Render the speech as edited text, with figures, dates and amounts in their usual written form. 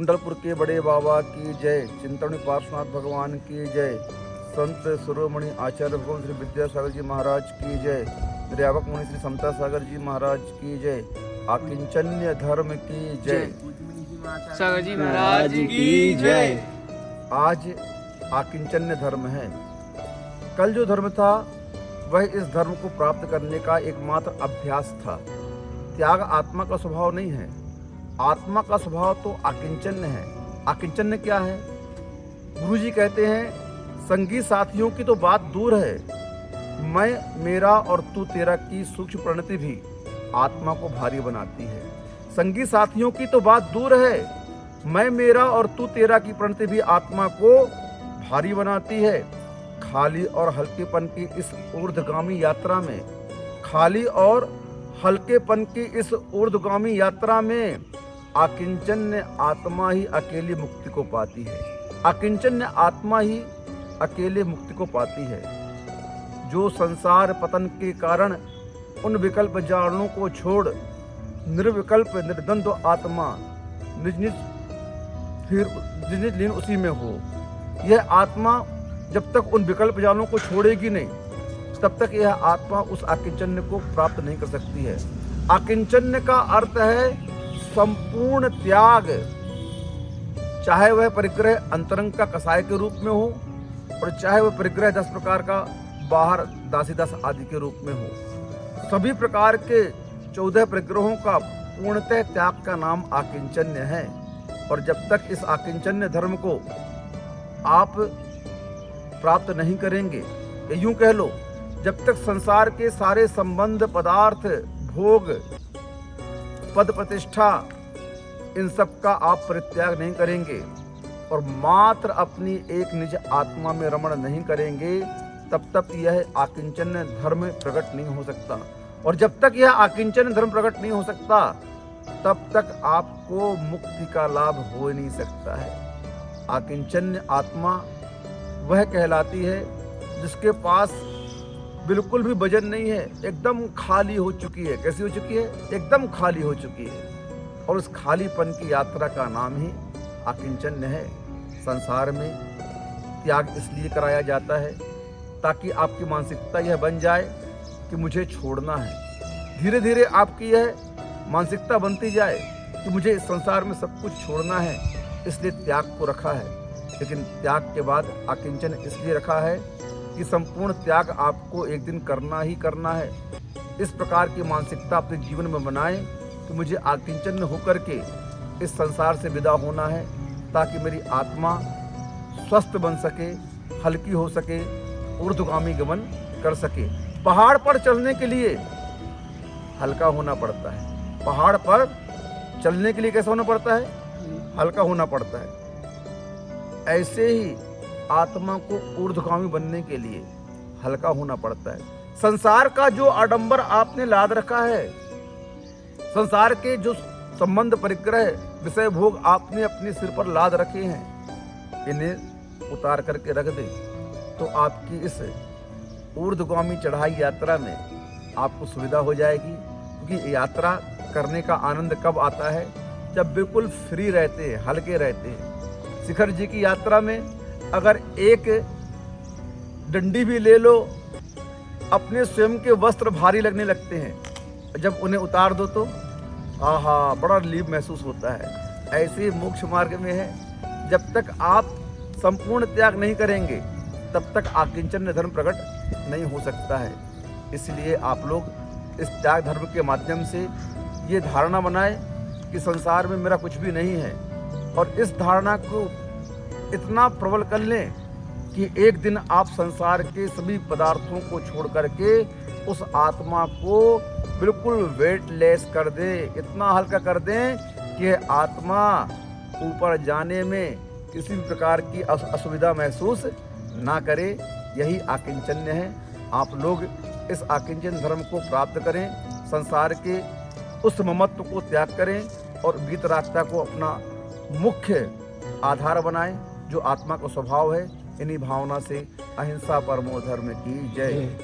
कुंडलपुर के बड़े बाबा की जय, चिंतन पार्श्वनाथ भगवान की जय, संत शिरोमणि आचार्य भगवान श्री विद्यासागर जी महाराज की जय, निर्यावक मुनि श्री समता सागर जी महाराज की जय, आकिंचन्य धर्म की जय, सागर जी महाराज की जय। आज आकिंचन्य धर्म है। कल जो धर्म था वह इस धर्म को प्राप्त करने का एकमात्र अभ्यास था। त्याग आत्मा का स्वभाव नहीं है। आत्मा का स्वभाव तो आकिंचन्य है। आकिंचन्य क्या है? गुरुजी कहते हैं संगी साथियों की तो बात दूर है, मैं मेरा और तू तेरा की सूक्ष्म प्रणति भी आत्मा को भारी बनाती है। संगी साथियों की तो बात दूर है, मैं मेरा और तू तेरा की प्रणति भी आत्मा को भारी बनाती है। खाली और हल्केपन की इस ऊर्ध्वगामी यात्रा में, खाली और हल्केपन की इस ऊर्ध्वगामी यात्रा में आकिंचन्य आत्मा ही अकेली मुक्ति को पाती है। आकिंचन्य आत्मा ही अकेले मुक्ति को पाती है। जो संसार पतन के कारण उन विकल्प जाणों को छोड़ निर्विकल्प निर्द्वंद्व आत्मा निज निज लीन उसी में हो, यह आत्मा जब तक उन विकल्प जालों को छोड़ेगी नहीं, तब तक यह आत्मा उस आकिंचन्य को प्राप्त नहीं कर सकती है। आकिंचन्य का अर्थ है संपूर्ण त्याग, चाहे वह परिग्रह अंतरंग का कसाय के रूप में हो और चाहे वह परिग्रह 10 प्रकार का बाहर दासीदास आदि के रूप में हो। सभी प्रकार के 14 परिग्रहों का पूर्णतः त्याग का नाम आकिंचन्य है। और जब तक इस आकिंचन्य धर्म को आप प्राप्त नहीं करेंगे, यूं कह लो, जब तक संसार के सारे संबंध, पदार्थ, भोग, पद प्रतिष्ठा, इन सब का आप परित्याग नहीं करेंगे और मात्र अपनी एक निज आत्मा में रमण नहीं करेंगे, तब तक यह आकिंचन्य धर्म प्रकट नहीं हो सकता। और जब तक यह आकिंचन्य धर्म प्रकट नहीं हो सकता, तब तक आपको मुक्ति का लाभ हो ही नहीं सकता है। आकिंचन्य आत्मा वह कहलाती है जिसके पास बिल्कुल भी वजन नहीं है, एकदम खाली हो चुकी है। कैसी हो चुकी है? एकदम खाली हो चुकी है। और उस खालीपन की यात्रा का नाम ही आकिंचन्य है। संसार में त्याग इसलिए कराया जाता है ताकि आपकी मानसिकता यह बन जाए कि मुझे छोड़ना है। धीरे धीरे आपकी यह मानसिकता बनती जाए कि मुझे इस संसार में सब कुछ छोड़ना है, इसलिए त्याग को रखा है। लेकिन त्याग के बाद आकिंचन इसलिए रखा है कि संपूर्ण त्याग आपको एक दिन करना ही करना है। इस प्रकार की मानसिकता अपने जीवन में बनाएं कि मुझे आकिंचन होकर के इस संसार से विदा होना है, ताकि मेरी आत्मा स्वस्थ बन सके, हल्की हो सके, ऊर्ध्वगामी गमन कर सके। पहाड़ पर चलने के लिए हल्का होना पड़ता है। पहाड़ पर चलने के लिए कैसा होना पड़ता है? हल्का होना पड़ता है। ऐसे ही आत्मा को ऊर्ध्वगामी बनने के लिए हल्का होना पड़ता है। संसार का जो आडंबर आपने लाद रखा है, संसार के जो संबंध, परिग्रह, विषय भोग आपने अपने सिर पर लाद रखे हैं, इन्हें उतार करके रख दे तो आपकी इस ऊर्ध्वगामी चढ़ाई यात्रा में आपको सुविधा हो जाएगी। क्योंकि यात्रा करने का आनंद कब आता है? जब बिल्कुल फ्री रहते हैं, हल्के रहते हैं। शिखर जी की यात्रा में अगर एक डंडी भी ले लो, अपने स्वयं के वस्त्र भारी लगने लगते हैं। जब उन्हें उतार दो तो आहा, बड़ा रिलीफ महसूस होता है। ऐसे ही मोक्ष मार्ग में है। जब तक आप संपूर्ण त्याग नहीं करेंगे, तब तक आकिंचन्य धर्म प्रकट नहीं हो सकता है। इसलिए आप लोग इस त्याग धर्म के माध्यम से ये धारणा बनाएं कि संसार में मेरा कुछ भी नहीं है, और इस धारणा को इतना प्रबल कर लें कि एक दिन आप संसार के सभी पदार्थों को छोड़ करके उस आत्मा को बिल्कुल वेटलेस कर दें, इतना हल्का कर दें कि यह आत्मा ऊपर जाने में किसी भी प्रकार की असुविधा महसूस ना करे। यही आकिंचन्य है। आप लोग इस आकिंचन धर्म को प्राप्त करें, संसार के उस ममत्व को त्याग करें और वीतरागता को अपना मुख्य आधार बनाएं, जो आत्मा का स्वभाव है। इन्हीं भावना से अहिंसा परमो धर्म की जय।